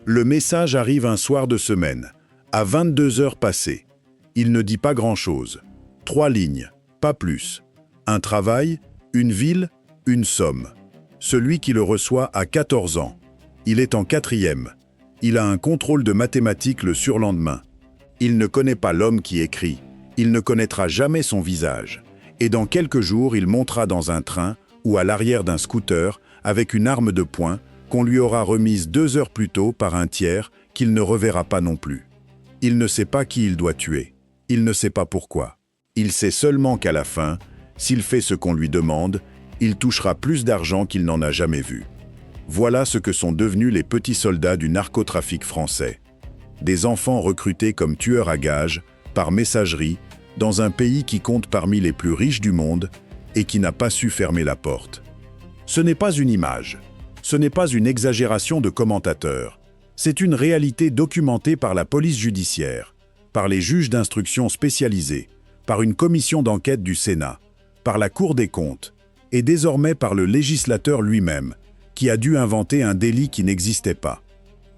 Le message arrive un soir de semaine, à 22 heures passées. Il ne dit pas grand-chose. 3 lignes, pas plus. Un travail, une ville, une somme. Celui qui le reçoit a 14 ans. Il est en 4e. Il a un contrôle de mathématiques le surlendemain. Il ne connaît pas l'homme qui écrit. Il ne connaîtra jamais son visage. Et dans quelques jours, il montera dans un train ou à l'arrière d'un scooter avec une arme de poing qu'on lui aura remise 2 heures plus tôt par un tiers qu'il ne reverra pas non plus. Il ne sait pas qui il doit tuer. Il ne sait pas pourquoi. Il sait seulement qu'à la fin, s'il fait ce qu'on lui demande, il touchera plus d'argent qu'il n'en a jamais vu. Voilà ce que sont devenus les petits soldats du narcotrafic français. Des enfants recrutés comme tueurs à gages, par messagerie, dans un pays qui compte parmi les plus riches du monde et qui n'a pas su fermer la porte. Ce n'est pas une image. Ce n'est pas une exagération de commentateurs. C'est une réalité documentée par la police judiciaire, par les juges d'instruction spécialisés, par une commission d'enquête du Sénat, par la Cour des comptes, et désormais par le législateur lui-même, qui a dû inventer un délit qui n'existait pas.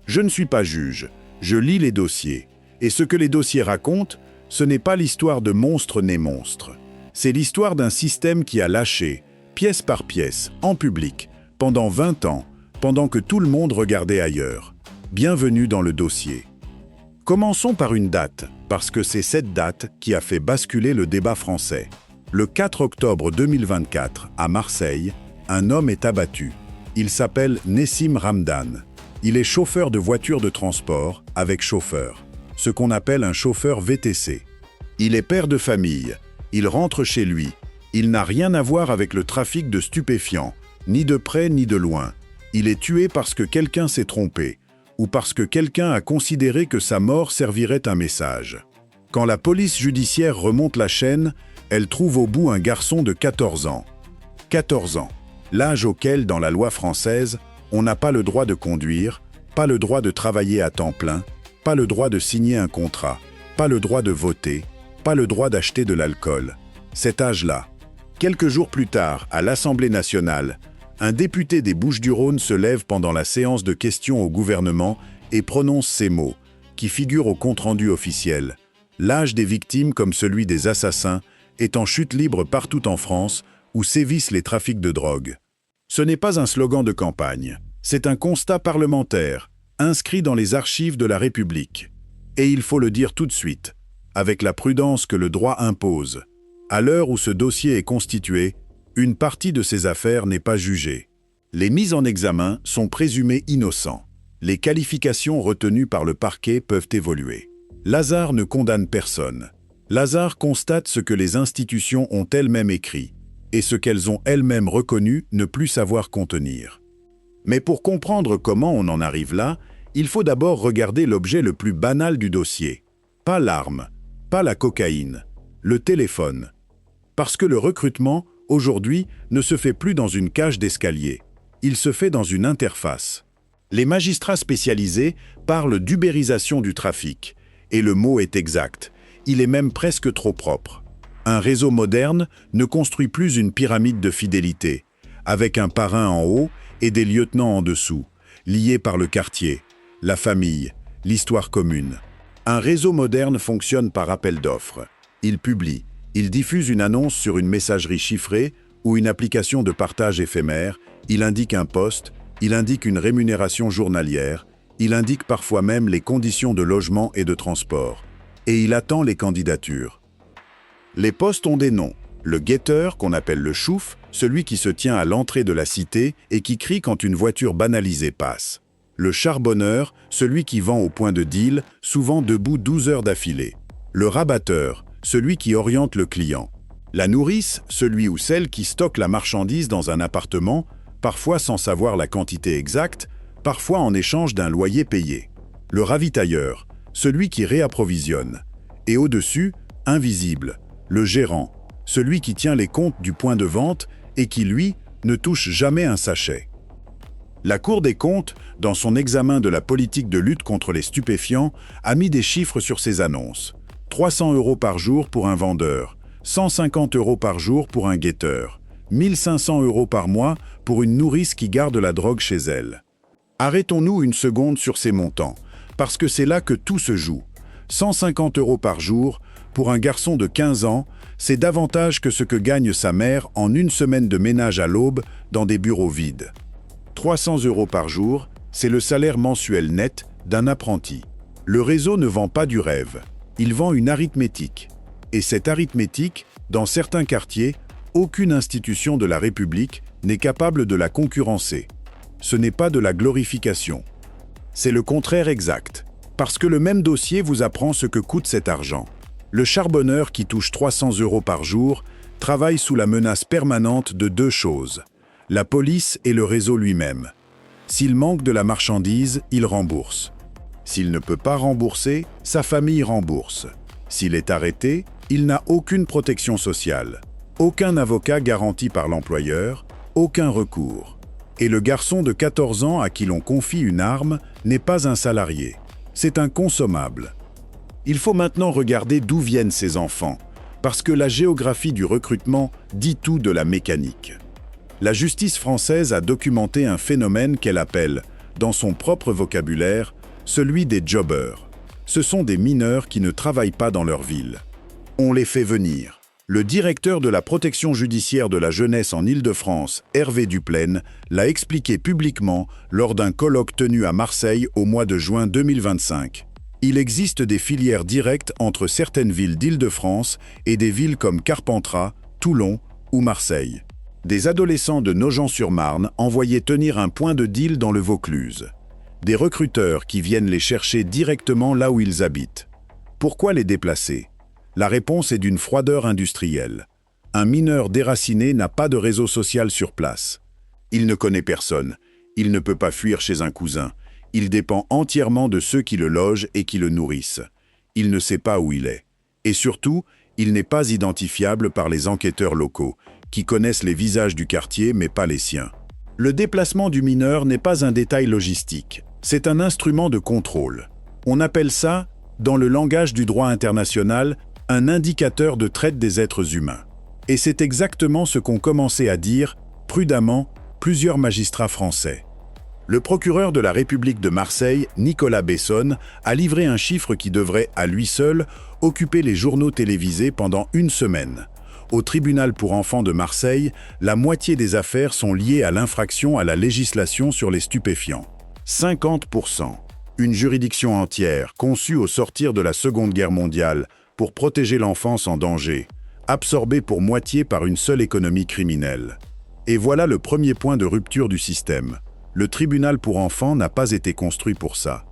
Je ne suis pas juge, je lis les dossiers, et ce que les dossiers racontent, ce n'est pas l'histoire de monstre né monstre. C'est l'histoire d'un système qui a lâché, pièce par pièce, en public, pendant 20 ans, pendant que tout le monde regardait ailleurs. Bienvenue dans le dossier. Commençons par une date, parce que c'est cette date qui a fait basculer le débat français. Le 4 octobre 2024, à Marseille, un homme est abattu. Il s'appelle Nessim Ramdan. Il est chauffeur de voiture de transport avec chauffeur, ce qu'on appelle un chauffeur VTC. Il est père de famille, il rentre chez lui. Il n'a rien à voir avec le trafic de stupéfiants, ni de près ni de loin. Il est tué parce que quelqu'un s'est trompé, ou parce que quelqu'un a considéré que sa mort servirait un message. Quand la police judiciaire remonte la chaîne, elle trouve au bout un garçon de 14 ans. 14 ans, l'âge auquel, dans la loi française, on n'a pas le droit de conduire, pas le droit de travailler à temps plein, pas le droit de signer un contrat, pas le droit de voter, pas le droit d'acheter de l'alcool. Cet âge-là. Quelques jours plus tard, à l'Assemblée nationale, un député des Bouches-du-Rhône se lève pendant la séance de questions au gouvernement et prononce ces mots, qui figurent au compte-rendu officiel. L'âge des victimes comme celui des assassins est en chute libre partout en France où sévissent les trafics de drogue. Ce n'est pas un slogan de campagne, c'est un constat parlementaire, inscrit dans les archives de la République. Et il faut le dire tout de suite, avec la prudence que le droit impose. À l'heure où ce dossier est constitué, une partie de ces affaires n'est pas jugée. Les mises en examen sont présumées innocents. Les qualifications retenues par le parquet peuvent évoluer. Lazare ne condamne personne. Lazare constate ce que les institutions ont elles-mêmes écrit, et ce qu'elles ont elles-mêmes reconnu ne plus savoir contenir. Mais pour comprendre comment on en arrive là, il faut d'abord regarder l'objet le plus banal du dossier. Pas l'arme, pas la cocaïne, le téléphone. Parce que le recrutement, aujourd'hui, ne se fait plus dans une cage d'escalier. Il se fait dans une interface. Les magistrats spécialisés parlent d'ubérisation du trafic. Et le mot est exact. Il est même presque trop propre. Un réseau moderne ne construit plus une pyramide de fidélité, avec un parrain en haut et des lieutenants en dessous, liés par le quartier, la famille, l'histoire commune. Un réseau moderne fonctionne par appel d'offres. Il publie, il diffuse une annonce sur une messagerie chiffrée ou une application de partage éphémère, il indique un poste, il indique une rémunération journalière, il indique parfois même les conditions de logement et de transport. Et il attend les candidatures. Les postes ont des noms. Le guetteur, qu'on appelle le chouf, celui qui se tient à l'entrée de la cité et qui crie quand une voiture banalisée passe. Le charbonneur, celui qui vend au point de deal, souvent debout 12 heures d'affilée. Le rabatteur, celui qui oriente le client. La nourrice, celui ou celle qui stocke la marchandise dans un appartement, parfois sans savoir la quantité exacte, parfois en échange d'un loyer payé. Le ravitailleur, celui qui réapprovisionne. Et au-dessus, invisible, le gérant, celui qui tient les comptes du point de vente et qui, lui, ne touche jamais un sachet. La Cour des comptes, dans son examen de la politique de lutte contre les stupéfiants, a mis des chiffres sur ces annonces. 300 € par jour pour un vendeur, 150 € par jour pour un guetteur, 1500 € par mois pour une nourrice qui garde la drogue chez elle. Arrêtons-nous une seconde sur ces montants, parce que c'est là que tout se joue. 150 € par jour, pour un garçon de 15 ans, c'est davantage que ce que gagne sa mère en une semaine de ménage à l'aube dans des bureaux vides. 300 € par jour, c'est le salaire mensuel net d'un apprenti. Le réseau ne vend pas du rêve, il vend une arithmétique. Et cette arithmétique, dans certains quartiers, aucune institution de la République n'est capable de la concurrencer. Ce n'est pas de la glorification. C'est le contraire exact, parce que le même dossier vous apprend ce que coûte cet argent. Le charbonneur qui touche 300 € par jour travaille sous la menace permanente de deux choses, la police et le réseau lui-même. S'il manque de la marchandise, il rembourse. S'il ne peut pas rembourser, sa famille rembourse. S'il est arrêté, il n'a aucune protection sociale, aucun avocat garanti par l'employeur, aucun recours. Et le garçon de 14 ans à qui l'on confie une arme n'est pas un salarié, c'est un consommable. Il faut maintenant regarder d'où viennent ces enfants, parce que la géographie du recrutement dit tout de la mécanique. La justice française a documenté un phénomène qu'elle appelle, dans son propre vocabulaire, celui des jobbers. Ce sont des mineurs qui ne travaillent pas dans leur ville. On les fait venir. Le directeur de la protection judiciaire de la jeunesse en Île-de-France, Hervé Duplaine, l'a expliqué publiquement lors d'un colloque tenu à Marseille au mois de juin 2025. Il existe des filières directes entre certaines villes d'Île-de-France et des villes comme Carpentras, Toulon ou Marseille. Des adolescents de Nogent-sur-Marne envoyaient tenir un point de deal dans le Vaucluse. Des recruteurs qui viennent les chercher directement là où ils habitent. Pourquoi les déplacer ? La réponse est d'une froideur industrielle. Un mineur déraciné n'a pas de réseau social sur place. Il ne connaît personne. Il ne peut pas fuir chez un cousin. Il dépend entièrement de ceux qui le logent et qui le nourrissent. Il ne sait pas où il est. Et surtout, il n'est pas identifiable par les enquêteurs locaux, qui connaissent les visages du quartier mais pas les siens. Le déplacement du mineur n'est pas un détail logistique. C'est un instrument de contrôle. On appelle ça, dans le langage du droit international, un indicateur de traite des êtres humains. Et c'est exactement ce qu'ont commencé à dire, prudemment, plusieurs magistrats français. Le procureur de la République de Marseille, Nicolas Besson, a livré un chiffre qui devrait, à lui seul, occuper les journaux télévisés pendant une semaine. Au tribunal pour enfants de Marseille, la moitié des affaires sont liées à l'infraction à la législation sur les stupéfiants. 50%. Une juridiction entière, conçue au sortir de la Seconde Guerre mondiale, pour protéger l'enfance en danger, absorbée pour moitié par une seule économie criminelle. Et voilà le premier point de rupture du système. Le tribunal pour enfants n'a pas été construit pour ça.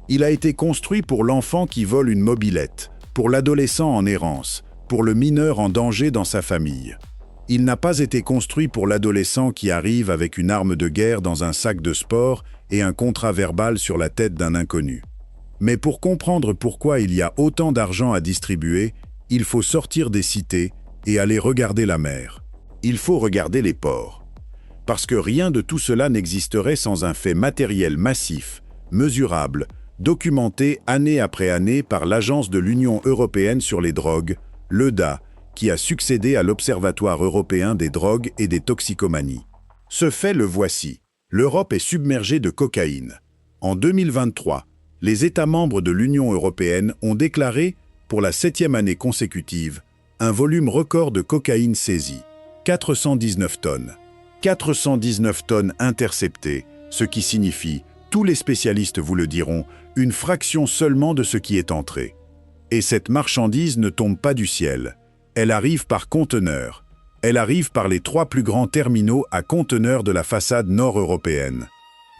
Il a été construit pour l'enfant qui vole une mobilette, pour l'adolescent en errance, pour le mineur en danger dans sa famille. Il n'a pas été construit pour l'adolescent qui arrive avec une arme de guerre dans un sac de sport et un contrat verbal sur la tête d'un inconnu. Mais pour comprendre pourquoi il y a autant d'argent à distribuer, il faut sortir des cités et aller regarder la mer. Il faut regarder les ports. Parce que rien de tout cela n'existerait sans un fait matériel massif, mesurable, documenté année après année par l'Agence de l'Union européenne sur les drogues, l'EUDA, qui a succédé à l'Observatoire européen des drogues et des toxicomanies. Ce fait, le voici. L'Europe est submergée de cocaïne. En 2023, les États membres de l'Union européenne ont déclaré, pour la 7e année consécutive, un volume record de cocaïne saisie, 419 tonnes. 419 tonnes interceptées, ce qui signifie, tous les spécialistes vous le diront, une fraction seulement de ce qui est entré. Et cette marchandise ne tombe pas du ciel. Elle arrive par conteneurs. Elle arrive par les 3 plus grands terminaux à conteneurs de la façade nord-européenne.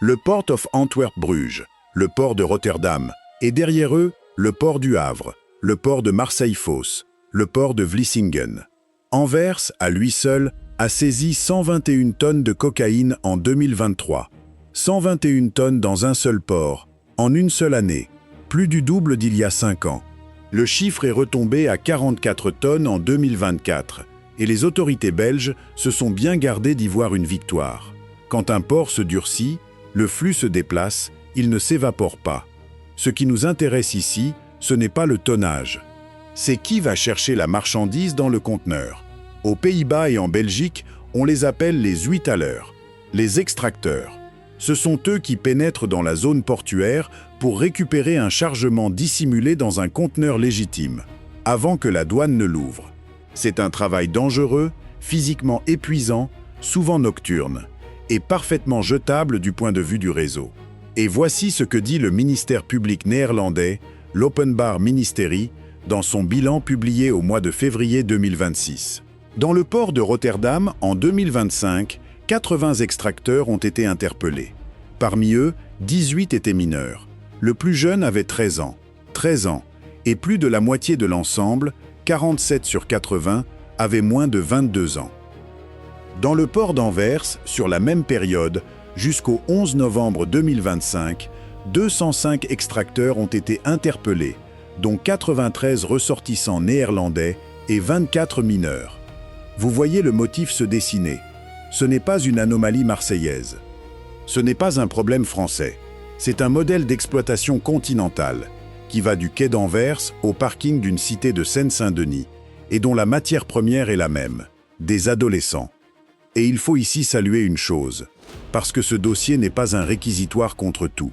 Le Port of Antwerp-Bruges, le port de Rotterdam, et derrière eux, le port du Havre, le port de Marseille-Fos, le port de Vlissingen. Anvers, à lui seul, a saisi 121 tonnes de cocaïne en 2023. 121 tonnes dans un seul port, en une seule année, plus du double d'il y a 5 ans. Le chiffre est retombé à 44 tonnes en 2024, et les autorités belges se sont bien gardées d'y voir une victoire. Quand un port se durcit, le flux se déplace, il ne s'évapore pas. Ce qui nous intéresse ici, ce n'est pas le tonnage. C'est qui va chercher la marchandise dans le conteneur. Aux Pays-Bas et en Belgique, on les appelle les huitaleurs, les extracteurs. Ce sont eux qui pénètrent dans la zone portuaire pour récupérer un chargement dissimulé dans un conteneur légitime, avant que la douane ne l'ouvre. C'est un travail dangereux, physiquement épuisant, souvent nocturne, et parfaitement jetable du point de vue du réseau. Et voici ce que dit le ministère public néerlandais, l'Openbaar Ministerie, dans son bilan publié au mois de février 2026. Dans le port de Rotterdam, en 2025, 80 extracteurs ont été interpellés. Parmi eux, 18 étaient mineurs. Le plus jeune avait 13 ans. 13 ans. Et plus de la moitié de l'ensemble, 47 sur 80, avaient moins de 22 ans. Dans le port d'Anvers, sur la même période, jusqu'au 11 novembre 2025, 205 extracteurs ont été interpellés, dont 93 ressortissants néerlandais et 24 mineurs. Vous voyez le motif se dessiner. Ce n'est pas une anomalie marseillaise. Ce n'est pas un problème français. C'est un modèle d'exploitation continentale qui va du quai d'Anvers au parking d'une cité de Seine-Saint-Denis et dont la matière première est la même, des adolescents. Et il faut ici saluer une chose, parce que ce dossier n'est pas un réquisitoire contre tout.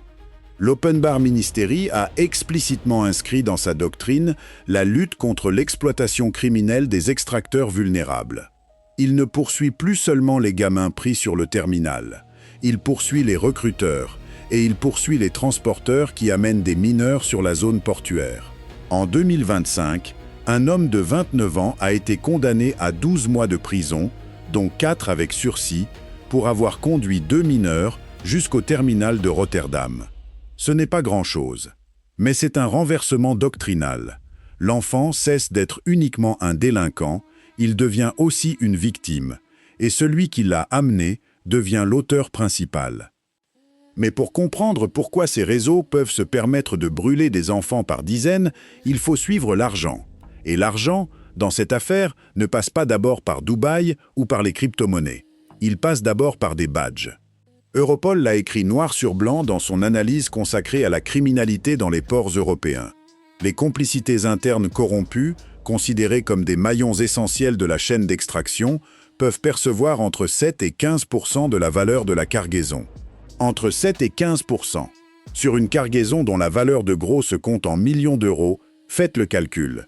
L'Openbaar Ministerie a explicitement inscrit dans sa doctrine la lutte contre l'exploitation criminelle des extracteurs vulnérables. Il ne poursuit plus seulement les gamins pris sur le terminal, il poursuit les recruteurs et il poursuit les transporteurs qui amènent des mineurs sur la zone portuaire. En 2025, un homme de 29 ans a été condamné à 12 mois de prison, dont 4 avec sursis, pour avoir conduit 2 mineurs jusqu'au terminal de Rotterdam. Ce n'est pas grand-chose, mais c'est un renversement doctrinal. L'enfant cesse d'être uniquement un délinquant, il devient aussi une victime, et celui qui l'a amené devient l'auteur principal. Mais pour comprendre pourquoi ces réseaux peuvent se permettre de brûler des enfants par dizaines, il faut suivre l'argent. Et l'argent, dans cette affaire, ne passe pas d'abord par Dubaï ou par les crypto-monnaies. Il passe d'abord par des badges. Europol l'a écrit noir sur blanc dans son analyse consacrée à la criminalité dans les ports européens. Les complicités internes corrompues, considérées comme des maillons essentiels de la chaîne d'extraction, peuvent percevoir entre 7 et 15% de la valeur de la cargaison. Entre 7 et 15%. Sur une cargaison dont la valeur de gros se compte en millions d'euros, faites le calcul.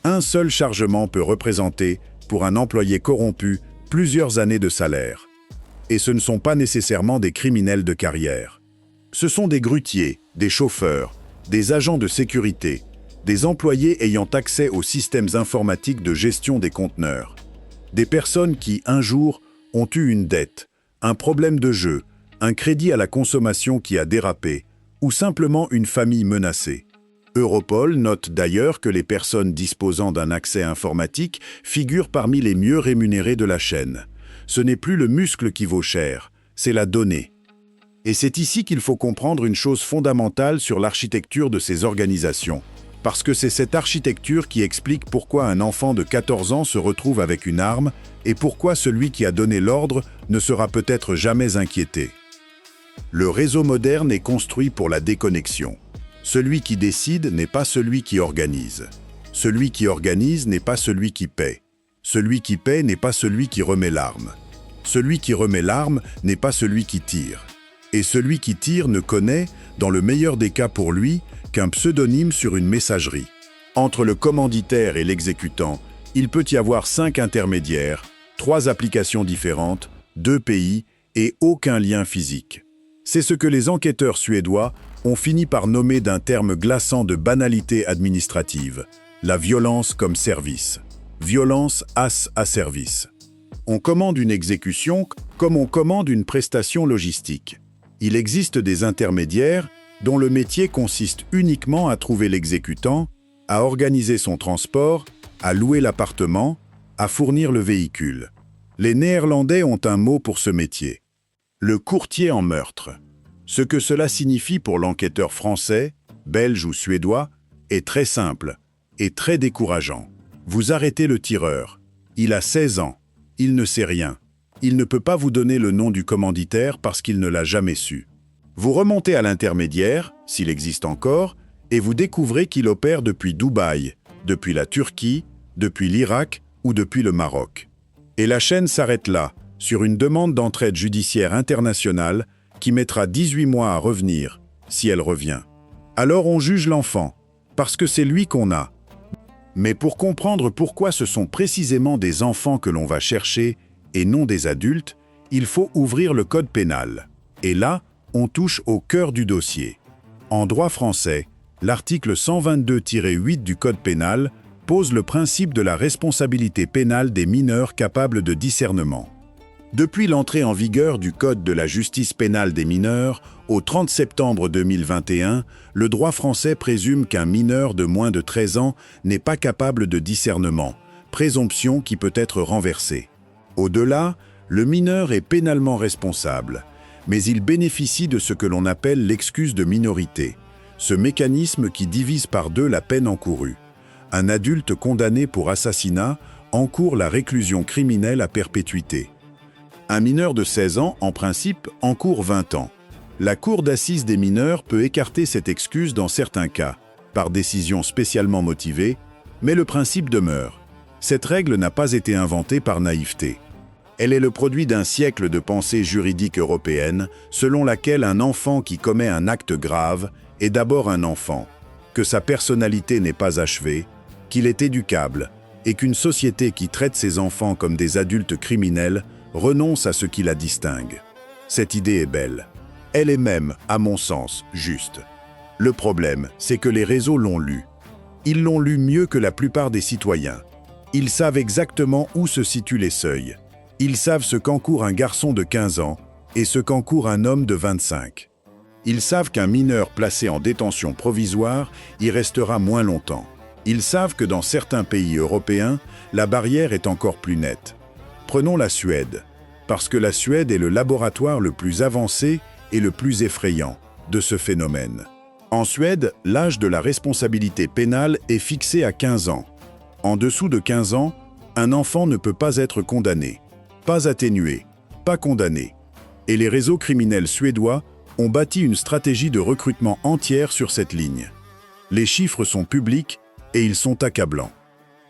Un seul chargement peut représenter, pour un employé corrompu, plusieurs années de salaire. Et ce ne sont pas nécessairement des criminels de carrière. Ce sont des grutiers, des chauffeurs, des agents de sécurité, des employés ayant accès aux systèmes informatiques de gestion des conteneurs. Des personnes qui, un jour, ont eu une dette, un problème de jeu, un crédit à la consommation qui a dérapé, ou simplement une famille menacée. Europol note d'ailleurs que les personnes disposant d'un accès informatique figurent parmi les mieux rémunérées de la chaîne. Ce n'est plus le muscle qui vaut cher, c'est la donnée. Et c'est ici qu'il faut comprendre une chose fondamentale sur l'architecture de ces organisations. Parce que c'est cette architecture qui explique pourquoi un enfant de 14 ans se retrouve avec une arme et pourquoi celui qui a donné l'ordre ne sera peut-être jamais inquiété. Le réseau moderne est construit pour la déconnexion. Celui qui décide n'est pas celui qui organise. Celui qui organise n'est pas celui qui paie. Celui qui paie n'est pas celui qui remet l'arme. Celui qui remet l'arme n'est pas celui qui tire. Et celui qui tire ne connaît, dans le meilleur des cas pour lui, qu'un pseudonyme sur une messagerie. Entre le commanditaire et l'exécutant, il peut y avoir 5 intermédiaires, 3 applications différentes, 2 pays et aucun lien physique. C'est ce que les enquêteurs suédois ont fini par nommer d'un terme glaçant de banalité administrative, la violence comme service. Violence as a service. On commande une exécution comme on commande une prestation logistique. Il existe des intermédiaires dont le métier consiste uniquement à trouver l'exécutant, à organiser son transport, à louer l'appartement, à fournir le véhicule. Les Néerlandais ont un mot pour ce métier. Le courtier en meurtre. Ce que cela signifie pour l'enquêteur français, belge ou suédois, est très simple et très décourageant. Vous arrêtez le tireur. Il a 16 ans. Il ne sait rien. Il ne peut pas vous donner le nom du commanditaire parce qu'il ne l'a jamais su. Vous remontez à l'intermédiaire, s'il existe encore, et vous découvrez qu'il opère depuis Dubaï, depuis la Turquie, depuis l'Irak ou depuis le Maroc. Et la chaîne s'arrête là, sur une demande d'entraide judiciaire internationale qui mettra 18 mois à revenir, si elle revient. Alors on juge l'enfant, parce que c'est lui qu'on a. Mais pour comprendre pourquoi ce sont précisément des enfants que l'on va chercher et non des adultes, il faut ouvrir le code pénal. Et là, on touche au cœur du dossier. En droit français, l'article 122-8 du code pénal pose le principe de la responsabilité pénale des mineurs capables de discernement. Depuis l'entrée en vigueur du Code de la justice pénale des mineurs, au 30 septembre 2021, le droit français présume qu'un mineur de moins de 13 ans n'est pas capable de discernement, présomption qui peut être renversée. Au-delà, le mineur est pénalement responsable, mais il bénéficie de ce que l'on appelle l'excuse de minorité, ce mécanisme qui divise par deux la peine encourue. Un adulte condamné pour assassinat encourt la réclusion criminelle à perpétuité. Un mineur de 16 ans, en principe, encourt 20 ans. La Cour d'assises des mineurs peut écarter cette excuse dans certains cas, par décision spécialement motivée, mais le principe demeure. Cette règle n'a pas été inventée par naïveté. Elle est le produit d'un siècle de pensée juridique européenne, selon laquelle un enfant qui commet un acte grave est d'abord un enfant, que sa personnalité n'est pas achevée, qu'il est éducable, et qu'une société qui traite ses enfants comme des adultes criminels renonce à ce qui la distingue. Cette idée est belle. Elle est même, à mon sens, juste. Le problème, c'est que les réseaux l'ont lu. Ils l'ont lu mieux que la plupart des citoyens. Ils savent exactement où se situent les seuils. Ils savent ce qu'encourt un garçon de 15 ans et ce qu'encourt un homme de 25. Ils savent qu'un mineur placé en détention provisoire y restera moins longtemps. Ils savent que dans certains pays européens, la barrière est encore plus nette. Prenons la Suède, parce que la Suède est le laboratoire le plus avancé et le plus effrayant de ce phénomène. En Suède, l'âge de la responsabilité pénale est fixé à 15 ans. En dessous de 15 ans, un enfant ne peut pas être condamné, pas atténué, pas condamné. Et les réseaux criminels suédois ont bâti une stratégie de recrutement entière sur cette ligne. Les chiffres sont publics et ils sont accablants.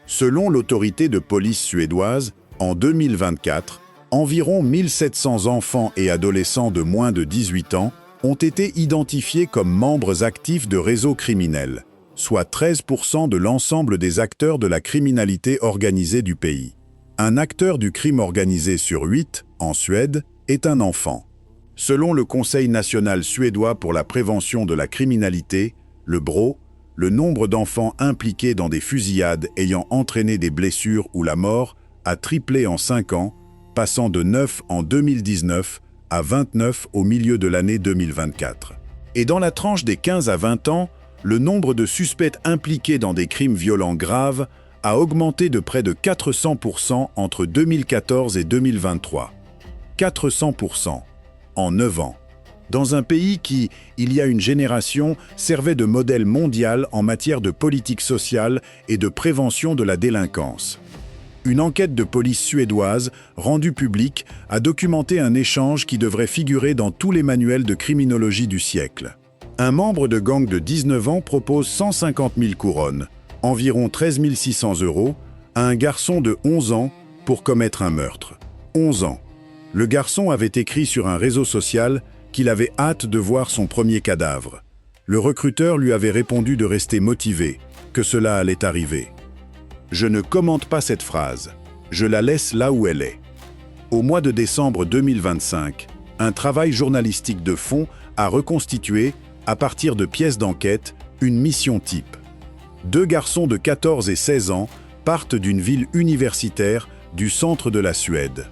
Selon l'autorité de police suédoise, en 2024, environ 1700 enfants et adolescents de moins de 18 ans ont été identifiés comme membres actifs de réseaux criminels, soit 13% de l'ensemble des acteurs de la criminalité organisée du pays. Un acteur du crime organisé sur 8, en Suède, est un enfant. Selon le Conseil national suédois pour la prévention de la criminalité, le BRÅ, le nombre d'enfants impliqués dans des fusillades ayant entraîné des blessures ou la mort a triplé en 5 ans, passant de 9 en 2019 à 29 au milieu de l'année 2024. Et dans la tranche des 15 à 20 ans, le nombre de suspects impliqués dans des crimes violents graves a augmenté de près de 400% entre 2014 et 2023. 400% en 9 ans. Dans un pays qui, il y a une génération, servait de modèle mondial en matière de politique sociale et de prévention de la délinquance. Une enquête de police suédoise, rendue publique, a documenté un échange qui devrait figurer dans tous les manuels de criminologie du siècle. Un membre de gang de 19 ans propose 150 000 couronnes, environ 13 600 €, à un garçon de 11 ans pour commettre un meurtre. 11 ans. Le garçon avait écrit sur un réseau social qu'il avait hâte de voir son premier cadavre. Le recruteur lui avait répondu de rester motivé, que cela allait arriver. Je ne commente pas cette phrase, je la laisse là où elle est. Au mois de décembre 2025, un travail journalistique de fond a reconstitué, à partir de pièces d'enquête, une mission type. 2 garçons de 14 et 16 ans partent d'une ville universitaire du centre de la Suède.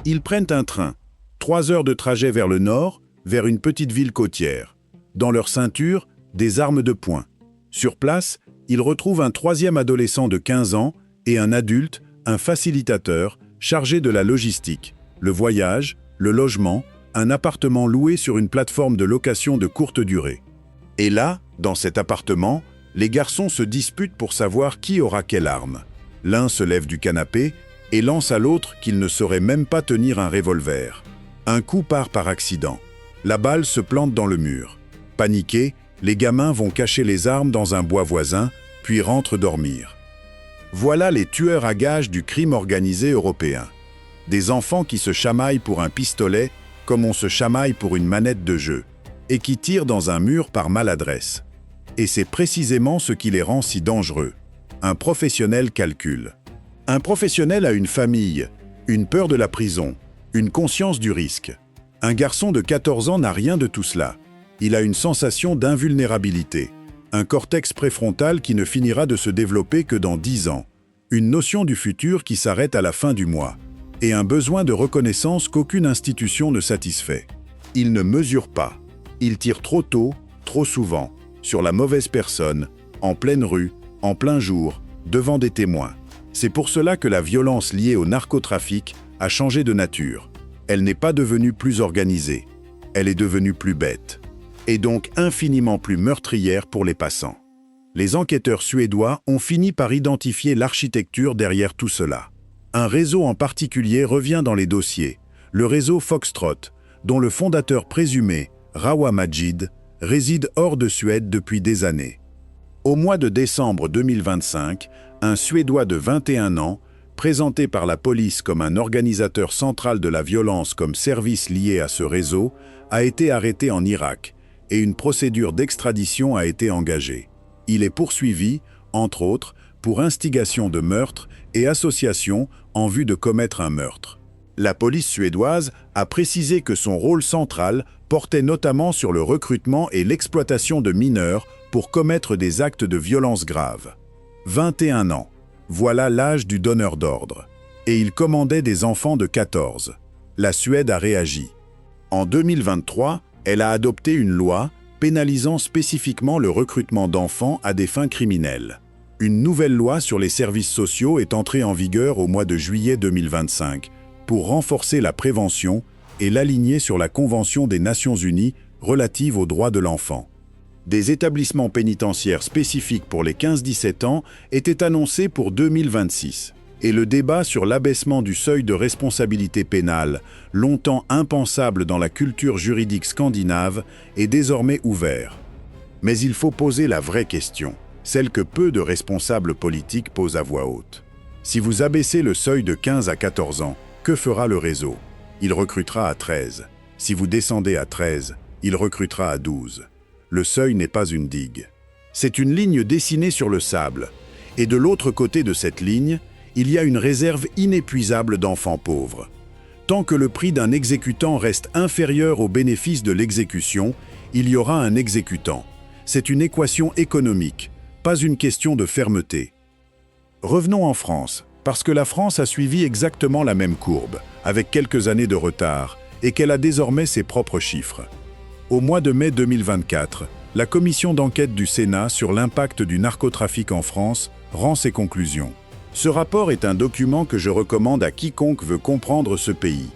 Ils prennent un train, 3 heures de trajet vers le nord, vers une petite ville côtière. Dans leur ceinture, des armes de poing. Sur place, ils retrouvent un 3e adolescent de 15 ans et un adulte, un facilitateur, chargé de la logistique, le voyage, le logement, un appartement loué sur une plateforme de location de courte durée. Et là, dans cet appartement, les garçons se disputent pour savoir qui aura quelle arme. L'un se lève du canapé et lance à l'autre qu'il ne saurait même pas tenir un revolver. Un coup part par accident. La balle se plante dans le mur. Paniqués, les gamins vont cacher les armes dans un bois voisin, puis rentrent dormir. Voilà les tueurs à gages du crime organisé européen. Des enfants qui se chamaillent pour un pistolet comme on se chamaille pour une manette de jeu, et qui tirent dans un mur par maladresse. Et c'est précisément ce qui les rend si dangereux. Un professionnel calcule. Un professionnel a une famille, une peur de la prison, une conscience du risque. Un garçon de 14 ans n'a rien de tout cela. Il a une sensation d'invulnérabilité, un cortex préfrontal qui ne finira de se développer que dans 10 ans, une notion du futur qui s'arrête à la fin du mois, et un besoin de reconnaissance qu'aucune institution ne satisfait. Il ne mesure pas. Il tire trop tôt, trop souvent, sur la mauvaise personne, en pleine rue, en plein jour, devant des témoins. C'est pour cela que la violence liée au narcotrafic a changé de nature. Elle n'est pas devenue plus organisée. Elle est devenue plus bête. Et donc infiniment plus meurtrière pour les passants. Les enquêteurs suédois ont fini par identifier l'architecture derrière tout cela. Un réseau en particulier revient dans les dossiers, le réseau Foxtrot, dont le fondateur présumé, Rawa Majid, réside hors de Suède depuis des années. Au mois de décembre 2025, un Suédois de 21 ans, présenté par la police comme un organisateur central de la violence comme service lié à ce réseau, a été arrêté en Irak et une procédure d'extradition a été engagée. Il est poursuivi, entre autres, pour instigation de meurtre et association en vue de commettre un meurtre. La police suédoise a précisé que son rôle central portait notamment sur le recrutement et l'exploitation de mineurs pour commettre des actes de violence graves. 21 ans, voilà l'âge du donneur d'ordre. Et il commandait des enfants de 14. La Suède a réagi. En 2023, elle a adopté une loi pénalisant spécifiquement le recrutement d'enfants à des fins criminelles. Une nouvelle loi sur les services sociaux est entrée en vigueur au mois de juillet 2025 pour renforcer la prévention et l'aligner sur la Convention des Nations Unies relative aux droits de l'enfant. Des établissements pénitentiaires spécifiques pour les 15-17 ans étaient annoncés pour 2026. Et le débat sur l'abaissement du seuil de responsabilité pénale, longtemps impensable dans la culture juridique scandinave, est désormais ouvert. Mais il faut poser la vraie question, celle que peu de responsables politiques posent à voix haute. Si vous abaissez le seuil de 15 à 14 ans, que fera le réseau? Il recrutera à 13. Si vous descendez à 13, il recrutera à 12. Le seuil n'est pas une digue. C'est une ligne dessinée sur le sable. Et de l'autre côté de cette ligne, il y a une réserve inépuisable d'enfants pauvres. Tant que le prix d'un exécutant reste inférieur au bénéfice de l'exécution, il y aura un exécutant. C'est une équation économique, pas une question de fermeté. Revenons en France, parce que la France a suivi exactement la même courbe, avec quelques années de retard, et qu'elle a désormais ses propres chiffres. Au mois de mai 2024, la commission d'enquête du Sénat sur l'impact du narcotrafic en France rend ses conclusions. Ce rapport est un document que je recommande à quiconque veut comprendre ce pays.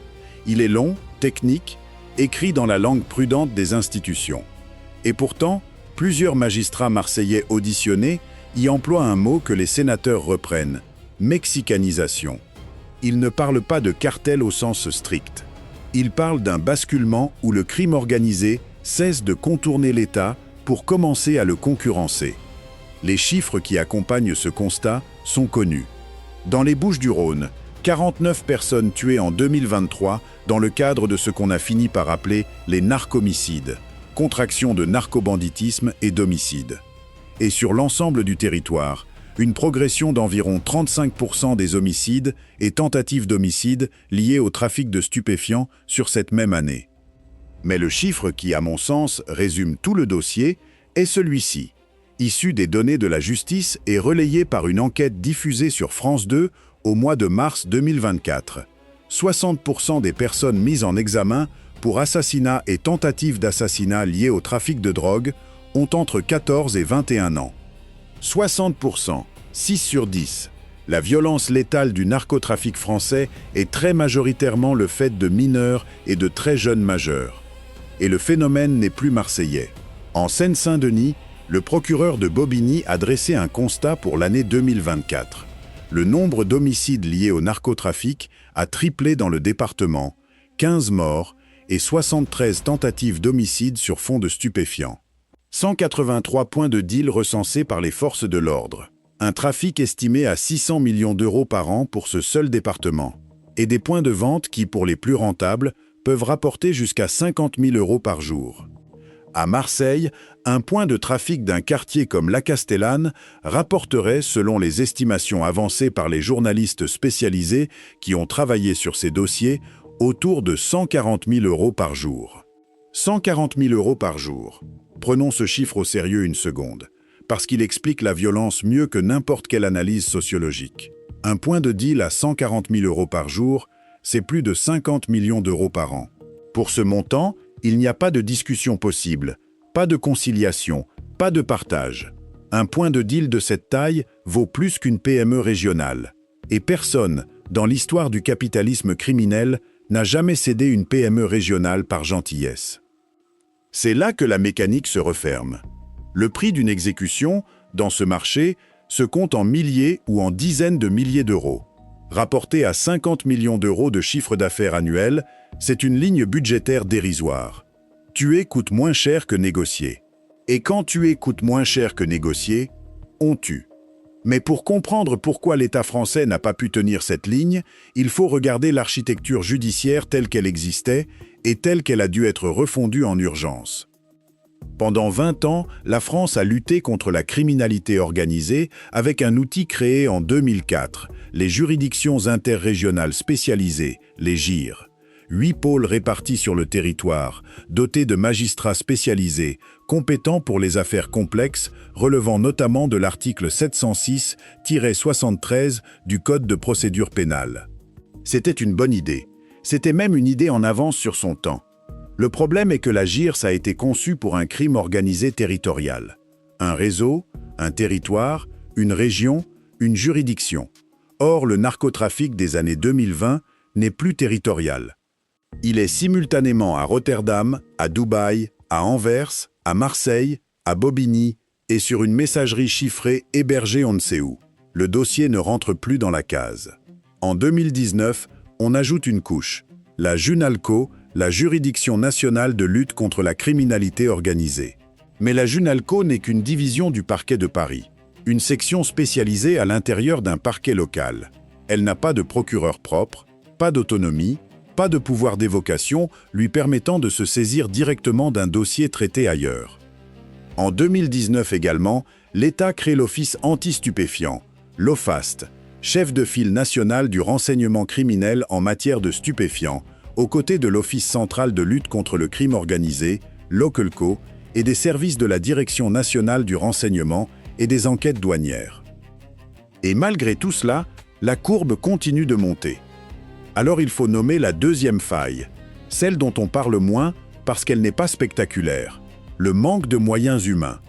Il est long, technique, écrit dans la langue prudente des institutions. Et pourtant, plusieurs magistrats marseillais auditionnés y emploient un mot que les sénateurs reprennent, mexicanisation. Ils ne parlent pas de cartel au sens strict. Ils parlent d'un basculement où le crime organisé cesse de contourner l'État pour commencer à le concurrencer. Les chiffres qui accompagnent ce constat sont connus. Dans les Bouches-du-Rhône, 49 personnes tuées en 2023 dans le cadre de ce qu'on a fini par appeler les narcomicides, contraction de narcobanditisme et d'homicide. Et sur l'ensemble du territoire, une progression d'environ 35% des homicides et tentatives d'homicide liés au trafic de stupéfiants sur cette même année. Mais le chiffre qui, à mon sens, résume tout le dossier est celui-ci. Issu des données de la justice et relayé par une enquête diffusée sur France 2 au mois de mars 2024. 60% des personnes mises en examen pour assassinat et tentative d'assassinat liées au trafic de drogue ont entre 14 et 21 ans. 60%, 6 sur 10. La violence létale du narcotrafic français est très majoritairement le fait de mineurs et de très jeunes majeurs. Et le phénomène n'est plus marseillais. En Seine-Saint-Denis, le procureur de Bobigny a dressé un constat pour l'année 2024. Le nombre d'homicides liés au narcotrafic a triplé dans le département, 15 morts et 73 tentatives d'homicide sur fond de stupéfiants. 183 points de deal recensés par les forces de l'ordre. Un trafic estimé à 600 millions d'euros par an pour ce seul département. Et des points de vente qui, pour les plus rentables, peuvent rapporter jusqu'à 50 000 € par jour. À Marseille, un point de trafic d'un quartier comme La Castellane rapporterait, selon les estimations avancées par les journalistes spécialisés qui ont travaillé sur ces dossiers, autour de 140 000 € par jour. 140 000 € par jour. Prenons ce chiffre au sérieux une seconde, parce qu'il explique la violence mieux que n'importe quelle analyse sociologique. Un point de deal à 140 000 € par jour, c'est plus de 50 millions d'euros par an. Pour ce montant, il n'y a pas de discussion possible, pas de conciliation, pas de partage. Un point de deal de cette taille vaut plus qu'une PME régionale. Et personne, dans l'histoire du capitalisme criminel, n'a jamais cédé une PME régionale par gentillesse. C'est là que la mécanique se referme. Le prix d'une exécution, dans ce marché, se compte en milliers ou en dizaines de milliers d'euros. Rapporté à 50 millions d'euros de chiffre d'affaires annuel, c'est une ligne budgétaire dérisoire. Tuer coûte moins cher que négocier. Et quand tuer coûte moins cher que négocier, on tue. Mais pour comprendre pourquoi l'État français n'a pas pu tenir cette ligne, il faut regarder l'architecture judiciaire telle qu'elle existait et telle qu'elle a dû être refondue en urgence. Pendant 20 ans, la France a lutté contre la criminalité organisée avec un outil créé en 2004, les juridictions interrégionales spécialisées, les JIR. 8 pôles répartis sur le territoire, dotés de magistrats spécialisés, compétents pour les affaires complexes, relevant notamment de l'article 706-73 du Code de procédure pénale. C'était une bonne idée. C'était même une idée en avance sur son temps. Le problème est que la JIRS a été conçue pour un crime organisé territorial. Un réseau, un territoire, une région, une juridiction. Or, le narcotrafic des années 2020 n'est plus territorial. Il est simultanément à Rotterdam, à Dubaï, à Anvers, à Marseille, à Bobigny et sur une messagerie chiffrée hébergée on ne sait où. Le dossier ne rentre plus dans la case. En 2019, on ajoute une couche, la JUNALCO, la Juridiction nationale de lutte contre la criminalité organisée. Mais la JUNALCO n'est qu'une division du parquet de Paris, une section spécialisée à l'intérieur d'un parquet local. Elle n'a pas de procureur propre, pas d'autonomie, pas de pouvoir d'évocation lui permettant de se saisir directement d'un dossier traité ailleurs. En 2019 également, l'État crée l'Office anti-stupéfiants, l'OFAST, chef de file national du renseignement criminel en matière de stupéfiants, aux côtés de l'Office central de lutte contre le crime organisé, l'OCLCO, et des services de la Direction nationale du renseignement et des enquêtes douanières. Et malgré tout cela, la courbe continue de monter. Alors il faut nommer la deuxième faille, celle dont on parle moins parce qu'elle n'est pas spectaculaire, le manque de moyens humains.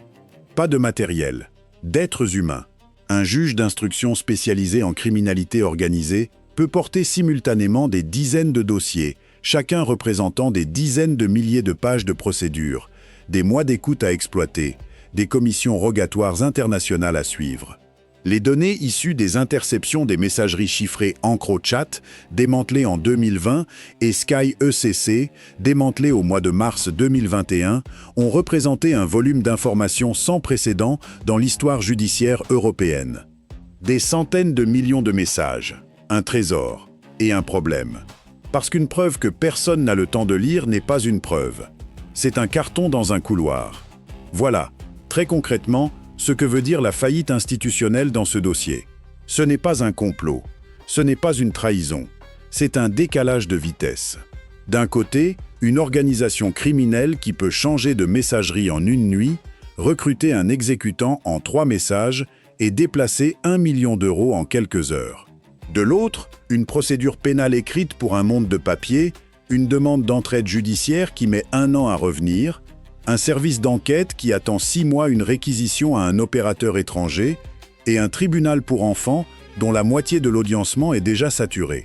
Pas de matériel, d'êtres humains. Un juge d'instruction spécialisé en criminalité organisée peut porter simultanément des dizaines de dossiers, chacun représentant des dizaines de milliers de pages de procédures, des mois d'écoute à exploiter, des commissions rogatoires internationales à suivre. Les données issues des interceptions des messageries chiffrées EncroChat, démantelées en 2020, et Sky ECC, démantelées au mois de mars 2021, ont représenté un volume d'informations sans précédent dans l'histoire judiciaire européenne. Des centaines de millions de messages, un trésor et un problème. Parce qu'une preuve que personne n'a le temps de lire n'est pas une preuve. C'est un carton dans un couloir. Voilà, très concrètement, ce que veut dire la faillite institutionnelle dans ce dossier. Ce n'est pas un complot, ce n'est pas une trahison, c'est un décalage de vitesse. D'un côté, une organisation criminelle qui peut changer de messagerie en une nuit, recruter un exécutant en 3 messages et déplacer 1 million d'euros en quelques heures. De l'autre, une procédure pénale écrite pour un monde de papier, une demande d'entraide judiciaire qui met 1 an à revenir, un service d'enquête qui attend 6 mois une réquisition à un opérateur étranger et un tribunal pour enfants dont la moitié de l'audiencement est déjà saturée.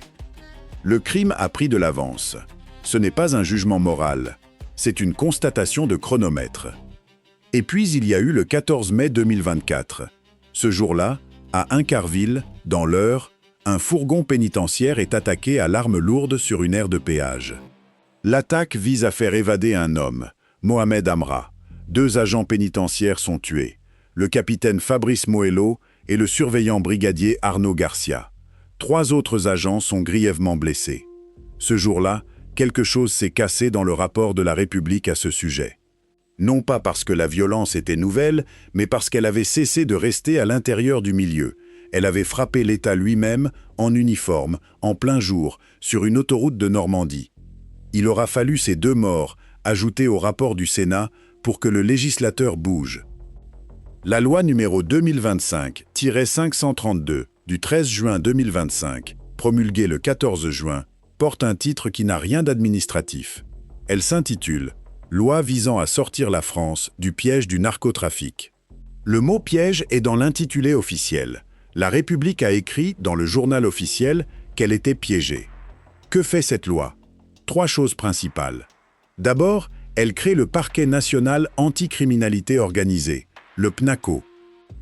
Le crime a pris de l'avance. Ce n'est pas un jugement moral, c'est une constatation de chronomètre. Et puis il y a eu le 14 mai 2024. Ce jour-là, à Incarville, dans l'Eure, un fourgon pénitentiaire est attaqué à l'arme lourde sur une aire de péage. L'attaque vise à faire évader un homme, Mohamed Amra. 2 agents pénitentiaires sont tués, le capitaine Fabrice Moello et le surveillant brigadier Arnaud Garcia. 3 autres agents sont grièvement blessés. Ce jour-là, quelque chose s'est cassé dans le rapport de la République à ce sujet. Non pas parce que la violence était nouvelle, mais parce qu'elle avait cessé de rester à l'intérieur du milieu. Elle avait frappé l'État lui-même, en uniforme, en plein jour, sur une autoroute de Normandie. Il aura fallu ces 2 morts, ajoutés au rapport du Sénat, pour que le législateur bouge. La loi numéro 2025-532 du 13 juin 2025, promulguée le 14 juin, porte un titre qui n'a rien d'administratif. Elle s'intitule « Loi visant à sortir la France du piège du narcotrafic ». Le mot « piège » est dans l'intitulé officiel. La République a écrit dans le journal officiel qu'elle était piégée. Que fait cette loi? 3 choses principales. D'abord, elle crée le Parquet national anticriminalité organisée, le PNACO.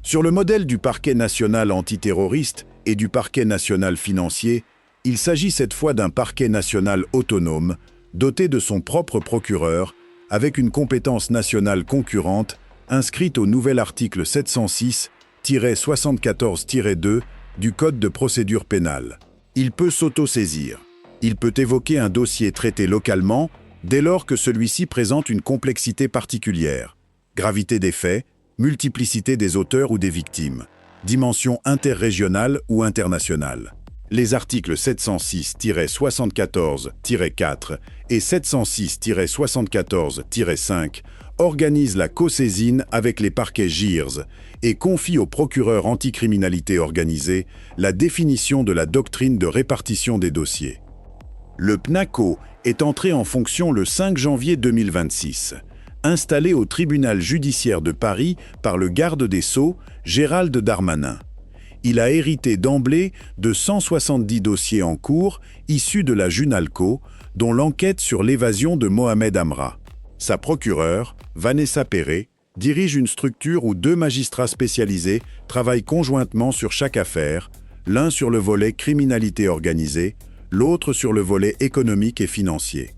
Sur le modèle du Parquet national antiterroriste et du Parquet national financier, il s'agit cette fois d'un parquet national autonome, doté de son propre procureur, avec une compétence nationale concurrente, inscrite au nouvel article 706-74-2 du Code de procédure pénale. Il peut s'autosaisir. Il peut évoquer un dossier traité localement, dès lors que celui-ci présente une complexité particulière, gravité des faits, multiplicité des auteurs ou des victimes, dimension interrégionale ou internationale. Les articles 706-74-4 et 706-74-5 organisent la cosaisine avec les parquets JIRS et confient au procureur anticriminalité organisée la définition de la doctrine de répartition des dossiers. Le PNACO est entré en fonction le 5 janvier 2026, installé au tribunal judiciaire de Paris par le garde des Sceaux, Gérald Darmanin. Il a hérité d'emblée de 170 dossiers en cours issus de la Junalco, dont l'enquête sur l'évasion de Mohamed Amra. Sa procureure, Vanessa Perret, dirige une structure où 2 magistrats spécialisés travaillent conjointement sur chaque affaire, l'un sur le volet criminalité organisée, l'autre sur le volet économique et financier.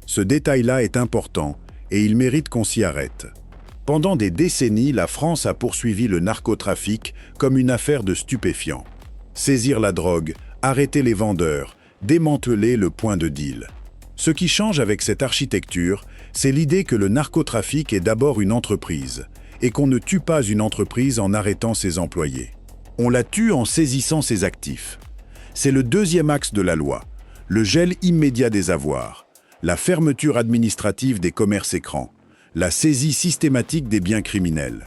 Ce détail-là est important et il mérite qu'on s'y arrête. Pendant des décennies, la France a poursuivi le narcotrafic comme une affaire de stupéfiants. Saisir la drogue, arrêter les vendeurs, démanteler le point de deal. Ce qui change avec cette architecture, c'est l'idée que le narcotrafic est d'abord une entreprise et qu'on ne tue pas une entreprise en arrêtant ses employés. On la tue en saisissant ses actifs. C'est le 2e axe de la loi, le gel immédiat des avoirs, la fermeture administrative des commerces écrans, la saisie systématique des biens criminels.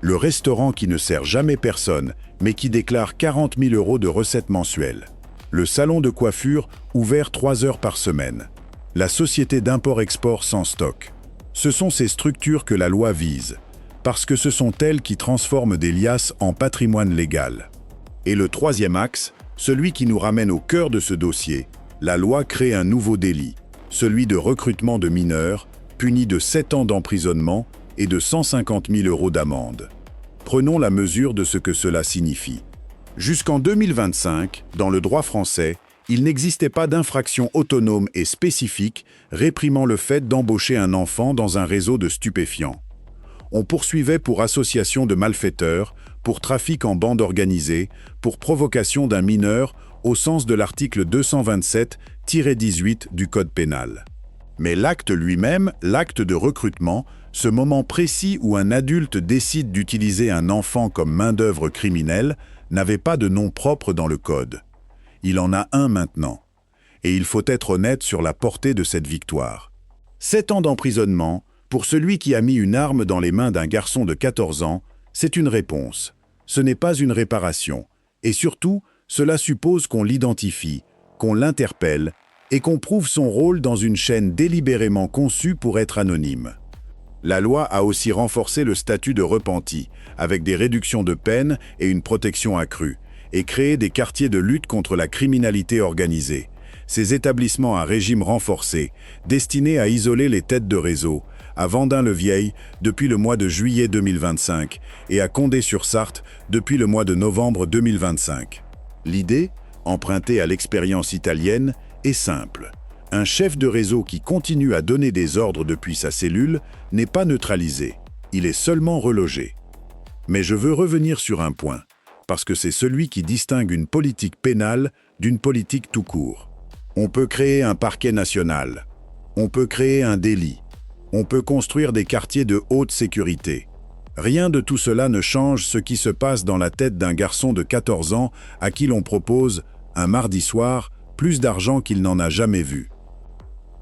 Le restaurant qui ne sert jamais personne, mais qui déclare 40 000 € de recettes mensuelles. Le salon de coiffure ouvert 3 heures par semaine. La société d'import-export sans stock. Ce sont ces structures que la loi vise, parce que ce sont elles qui transforment des liasses en patrimoine légal. Et le 3e axe, celui qui nous ramène au cœur de ce dossier, la loi crée un nouveau délit, celui de recrutement de mineurs, puni de 7 ans d'emprisonnement et de 150 000 € d'amende. Prenons la mesure de ce que cela signifie. Jusqu'en 2025, dans le droit français, il n'existait pas d'infraction autonome et spécifique réprimant le fait d'embaucher un enfant dans un réseau de stupéfiants. On poursuivait pour association de malfaiteurs, pour trafic en bande organisée, pour provocation d'un mineur au sens de l'article 227-18 du Code pénal. Mais l'acte lui-même, l'acte de recrutement, ce moment précis où un adulte décide d'utiliser un enfant comme main-d'œuvre criminelle, n'avait pas de nom propre dans le Code. Il en a un maintenant. Et il faut être honnête sur la portée de cette victoire. 7 ans d'emprisonnement, pour celui qui a mis une arme dans les mains d'un garçon de 14 ans, c'est une réponse. Ce n'est pas une réparation. Et surtout, cela suppose qu'on l'identifie, qu'on l'interpelle, et qu'on prouve son rôle dans une chaîne délibérément conçue pour être anonyme. La loi a aussi renforcé le statut de repenti, avec des réductions de peine et une protection accrue, et créé des quartiers de lutte contre la criminalité organisée. Ces établissements à régime renforcé, destinés à isoler les têtes de réseau, à Vendin-le-Vieil depuis le mois de juillet 2025 et à Condé-sur-Sarthe depuis le mois de novembre 2025. L'idée, empruntée à l'expérience italienne, est simple. Un chef de réseau qui continue à donner des ordres depuis sa cellule n'est pas neutralisé, il est seulement relogé. Mais je veux revenir sur un point, parce que c'est celui qui distingue une politique pénale d'une politique tout court. On peut créer un parquet national. On peut créer un délit. On peut construire des quartiers de haute sécurité. Rien de tout cela ne change ce qui se passe dans la tête d'un garçon de 14 ans à qui l'on propose, un mardi soir, plus d'argent qu'il n'en a jamais vu.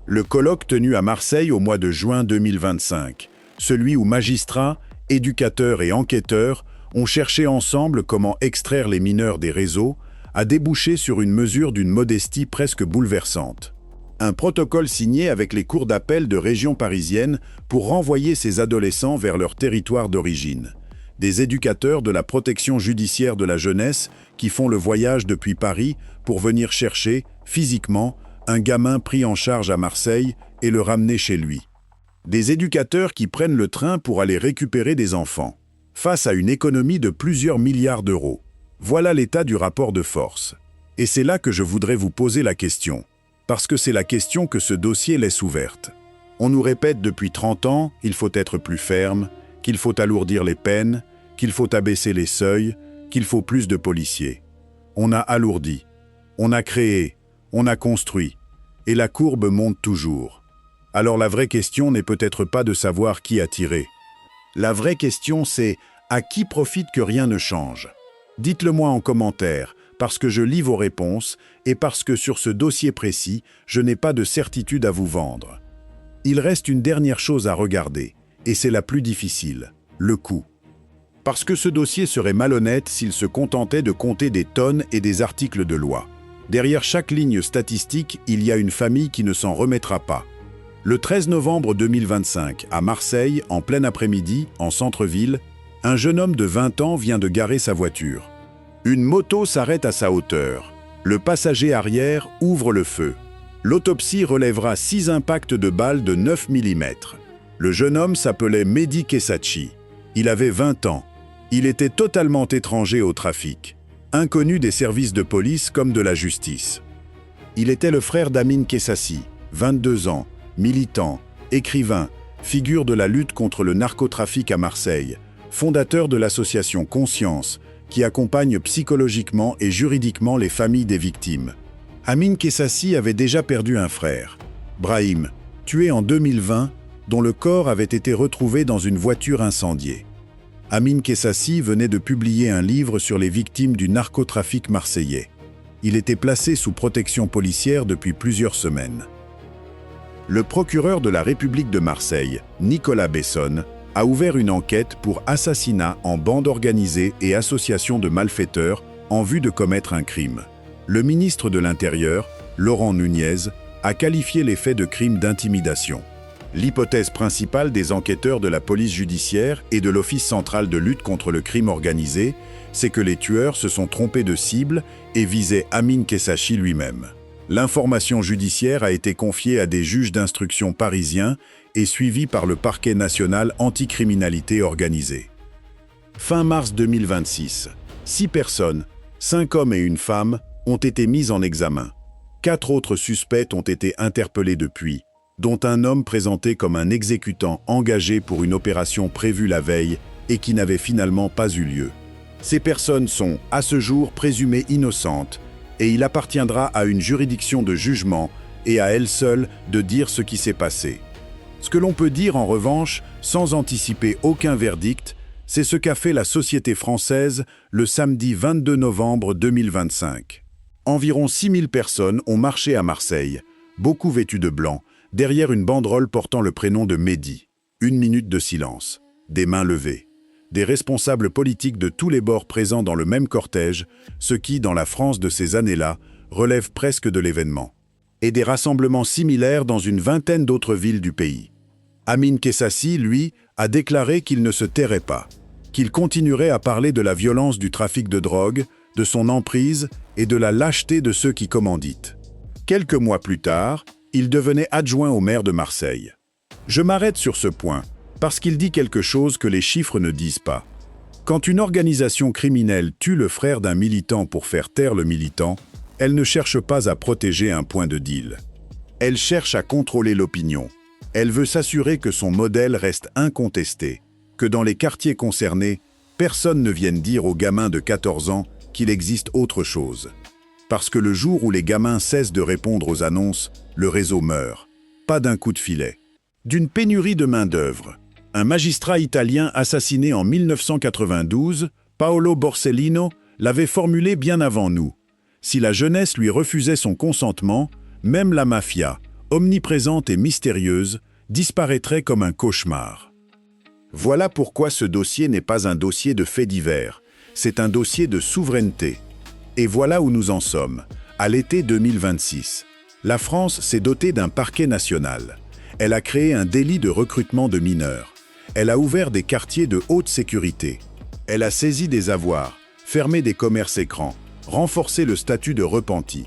Le colloque tenu à Marseille au mois de juin 2025, celui où magistrats, éducateurs et enquêteurs ont cherché ensemble comment extraire les mineurs des réseaux, a débouché sur une mesure d'une modestie presque bouleversante. Un protocole signé avec les cours d'appel de région parisienne pour renvoyer ces adolescents vers leur territoire d'origine. Des éducateurs de la protection judiciaire de la jeunesse qui font le voyage depuis Paris pour venir chercher, physiquement, un gamin pris en charge à Marseille et le ramener chez lui. Des éducateurs qui prennent le train pour aller récupérer des enfants. Face à une économie de plusieurs milliards d'euros. Voilà l'état du rapport de force. Et c'est là que je voudrais vous poser la question. Parce que c'est la question que ce dossier laisse ouverte. On nous répète depuis 30 ans qu'il faut être plus ferme, qu'il faut alourdir les peines, qu'il faut abaisser les seuils, qu'il faut plus de policiers. On a alourdi, on a créé, on a construit, et la courbe monte toujours. Alors la vraie question n'est peut-être pas de savoir qui a tiré. La vraie question c'est à qui profite que rien ne change. Dites-le moi en commentaire, parce que je lis vos réponses et parce que sur ce dossier précis, je n'ai pas de certitude à vous vendre. Il reste une dernière chose à regarder, et c'est la plus difficile, le coût. Parce que ce dossier serait malhonnête s'il se contentait de compter des tonnes et des articles de loi. Derrière chaque ligne statistique, il y a une famille qui ne s'en remettra pas. Le 13 novembre 2025, à Marseille, en plein après-midi, en centre-ville, un jeune homme de 20 ans vient de garer sa voiture. Une moto s'arrête à sa hauteur. Le passager arrière ouvre le feu. L'autopsie relèvera 6 impacts de balles de 9 mm. Le jeune homme s'appelait Mehdi Kessachi. Il avait 20 ans. Il était totalement étranger au trafic, inconnu des services de police comme de la justice. Il était le frère d'Amine Kessassi, 22 ans, militant, écrivain, figure de la lutte contre le narcotrafic à Marseille, fondateur de l'association Conscience, qui accompagne psychologiquement et juridiquement les familles des victimes. Amine Kessassi avait déjà perdu un frère, Brahim, tué en 2020, dont le corps avait été retrouvé dans une voiture incendiée. Amine Kessassi venait de publier un livre sur les victimes du narcotrafic marseillais. Il était placé sous protection policière depuis plusieurs semaines. Le procureur de la République de Marseille, Nicolas Besson, a ouvert une enquête pour assassinat en bande organisée et association de malfaiteurs en vue de commettre un crime. Le ministre de l'Intérieur, Laurent Nunez, a qualifié les faits de crimes d'intimidation. L'hypothèse principale des enquêteurs de la police judiciaire et de l'Office central de lutte contre le crime organisé, c'est que les tueurs se sont trompés de cible et visaient Amine Kessachi lui-même. L'information judiciaire a été confiée à des juges d'instruction parisiens et suivie par le parquet national anticriminalité organisée. Fin mars 2026, 6 personnes, 5 hommes et une femme, ont été mises en examen. 4 autres suspects ont été interpellés depuis, dont un homme présenté comme un exécutant engagé pour une opération prévue la veille et qui n'avait finalement pas eu lieu. Ces personnes sont, à ce jour, présumées innocentes, et il appartiendra à une juridiction de jugement et à elle seule de dire ce qui s'est passé. Ce que l'on peut dire en revanche, sans anticiper aucun verdict, c'est ce qu'a fait la société française le samedi 22 novembre 2025. Environ 6000 personnes ont marché à Marseille, beaucoup vêtues de blanc, derrière une banderole portant le prénom de Mehdi. 1 minute de silence, des mains levées. Des responsables politiques de tous les bords présents dans le même cortège, ce qui, dans la France de ces années-là, relève presque de l'événement. Et des rassemblements similaires dans une vingtaine d'autres villes du pays. Amine Kessassi, lui, a déclaré qu'il ne se tairait pas, qu'il continuerait à parler de la violence du trafic de drogue, de son emprise et de la lâcheté de ceux qui commanditent. Quelques mois plus tard, il devenait adjoint au maire de Marseille. Je m'arrête sur ce point, parce qu'il dit quelque chose que les chiffres ne disent pas. Quand une organisation criminelle tue le frère d'un militant pour faire taire le militant, elle ne cherche pas à protéger un point de deal. Elle cherche à contrôler l'opinion. Elle veut s'assurer que son modèle reste incontesté, que dans les quartiers concernés, personne ne vienne dire aux gamins de 14 ans qu'il existe autre chose. Parce que le jour où les gamins cessent de répondre aux annonces, le réseau meurt. Pas d'un coup de filet. D'une pénurie de main-d'œuvre. Un magistrat italien assassiné en 1992, Paolo Borsellino, l'avait formulé bien avant nous. Si la jeunesse lui refusait son consentement, même la mafia, omniprésente et mystérieuse, disparaîtrait comme un cauchemar. Voilà pourquoi ce dossier n'est pas un dossier de faits divers, c'est un dossier de souveraineté. Et voilà où nous en sommes, à l'été 2026. La France s'est dotée d'un parquet national. Elle a créé un délit de recrutement de mineurs. Elle a ouvert des quartiers de haute sécurité. Elle a saisi des avoirs, fermé des commerces écrans, renforcé le statut de repenti.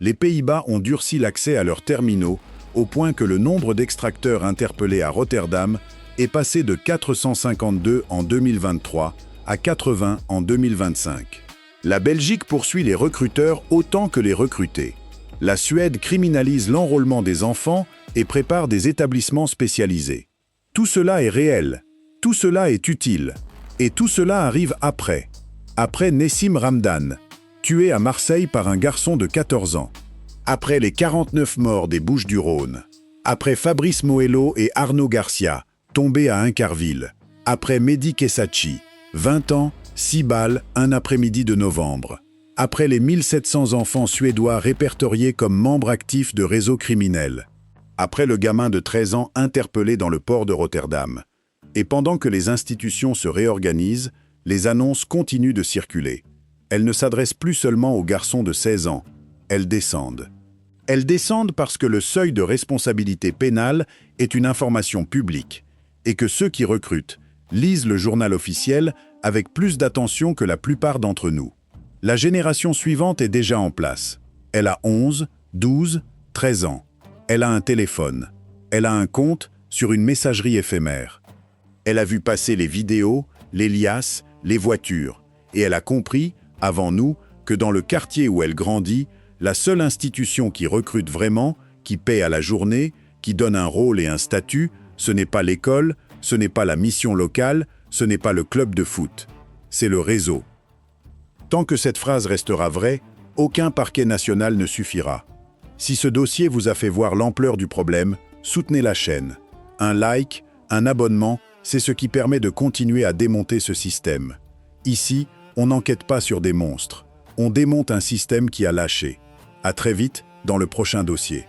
Les Pays-Bas ont durci l'accès à leurs terminaux, au point que le nombre d'extracteurs interpellés à Rotterdam est passé de 452 en 2023 à 80 en 2025. La Belgique poursuit les recruteurs autant que les recrutés. La Suède criminalise l'enrôlement des enfants et prépare des établissements spécialisés. Tout cela est réel, tout cela est utile, et tout cela arrive après. Après Nessim Ramdan, tué à Marseille par un garçon de 14 ans. Après les 49 morts des Bouches-du-Rhône. Après Fabrice Moello et Arnaud Garcia, tombés à Incarville. Après Mehdi Kessachi, 20 ans, 6 balles, un après-midi de novembre. Après les 1700 enfants suédois répertoriés comme membres actifs de réseaux criminels. Après le gamin de 13 ans interpellé dans le port de Rotterdam. Et pendant que les institutions se réorganisent, les annonces continuent de circuler. Elles ne s'adressent plus seulement aux garçons de 16 ans. Elles descendent. Elles descendent parce que le seuil de responsabilité pénale est une information publique et que ceux qui recrutent lisent le journal officiel avec plus d'attention que la plupart d'entre nous. La génération suivante est déjà en place. Elle a 11, 12, 13 ans. Elle a un téléphone. Elle a un compte sur une messagerie éphémère. Elle a vu passer les vidéos, les liasses, les voitures. Et elle a compris, avant nous, que dans le quartier où elle grandit, la seule institution qui recrute vraiment, qui paie à la journée, qui donne un rôle et un statut, ce n'est pas l'école, ce n'est pas la mission locale, ce n'est pas le club de foot. C'est le réseau. Tant que cette phrase restera vraie, aucun parquet national ne suffira. Si ce dossier vous a fait voir l'ampleur du problème, soutenez la chaîne. Un like, un abonnement, c'est ce qui permet de continuer à démonter ce système. Ici, on n'enquête pas sur des monstres. On démonte un système qui a lâché. À très vite dans le prochain dossier.